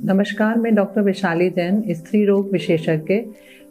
नमस्कार, मैं डॉक्टर वैशाली जैन, स्त्री रोग विशेषज्ञ,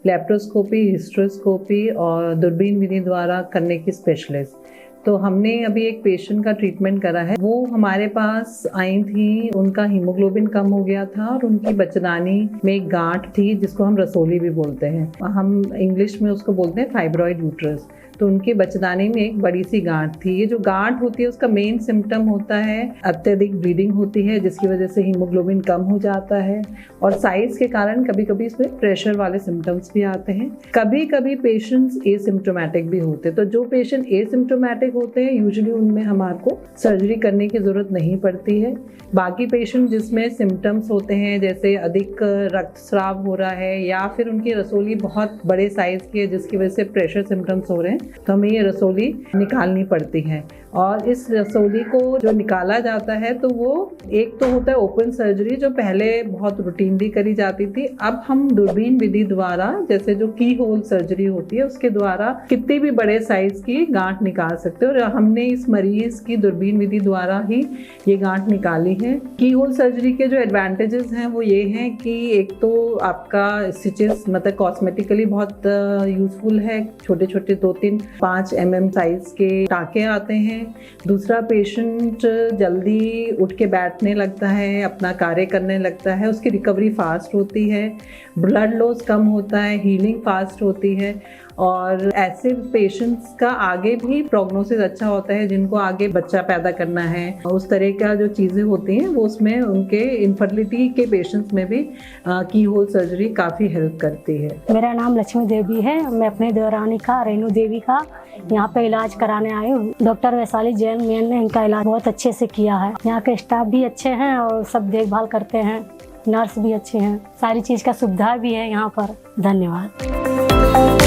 लेप्रोस्कोपी, हिस्ट्रोस्कोपी और दूरबीन विधि द्वारा करने की स्पेशलिस्ट। तो हमने अभी एक पेशेंट का ट्रीटमेंट करा है। वो हमारे पास आई थी, उनका हीमोग्लोबिन कम हो गया था और उनकी बचदानी में एक गांठ थी जिसको हम रसोली भी बोलते हैं। हम इंग्लिश में उसको बोलते हैं फाइब्रॉइड यूट्रस। तो उनके बचदानी में एक बड़ी सी गांठ थी। ये जो गांठ होती है उसका मेन सिम्टम होता है अत्यधिक ब्लीडिंग होती है, जिसकी वजह से हीमोग्लोबिन कम हो जाता है और साइज के कारण कभी कभी इसमें प्रेशर वाले सिम्टम्स भी आते हैं। कभी कभी पेशेंट्स एसिम्प्टोमेटिक भी होते हैं। तो जो पेशेंट एसिम्प्टोमेटिक होते हैं यूजुअली उनमें हमारे को सर्जरी करने की ज़रूरत नहीं पड़ती है। बाकी पेशेंट जिसमें सिम्टम्स होते हैं जैसे अधिक रक्तस्राव हो रहा है या फिर उनकी रसोली बहुत बड़े साइज़ की है जिसकी वजह से प्रेशर सिम्टम्स हो रहे हैं, तो हमें ये रसोली निकालनी पड़ती है। और इस रसोली को जो निकाला जाता है तो वो एक तो होता है ओपन सर्जरी, जो पहले बहुत रूटीनली करी जाती थी। अब हम दूरबीन विधि द्वारा, जैसे जो की होल सर्जरी होती है उसके द्वारा कितने भी बड़े साइज की गांठ निकाल सकते हो। और हमने इस मरीज की दूरबीन विधि द्वारा ही ये गांठ निकाली है। की होल सर्जरी के जो एडवांटेजेस हैं वो ये हैं कि एक तो आपका स्टिचेस मतलब कॉस्मेटिकली बहुत यूजफुल है। छोटे छोटे 2-3-5 mm साइज के टाँके आते हैं। दूसरा, पेशेंट जल्दी उठ के बैठने लगता है, अपना कार्य करने लगता है, उसकी रिकवरी फास्ट होती है, ब्लड लॉस कम होता है, हीलिंग फास्ट होती है। और ऐसे पेशेंट्स का आगे भी प्रोग्नोसिस अच्छा होता है जिनको आगे बच्चा पैदा करना है। उस तरह का जो चीज़ें होती हैं वो उसमें उनके इनफर्टिलिटी के पेशेंट्स में भी की होल सर्जरी काफ़ी हेल्प करती है। मेरा नाम लक्ष्मी देवी है। मैं अपने देवरानी का रेणु देवी का यहाँ पे इलाज कराने आई हूँ। डॉक्टर वैशाली जैन मैन ने इनका इलाज बहुत अच्छे से किया है। यहाँ के स्टाफ भी अच्छे हैं और सब देखभाल करते हैं। नर्स भी अच्छे हैं। सारी चीज़ का सुविधा भी है यहाँ पर। धन्यवाद।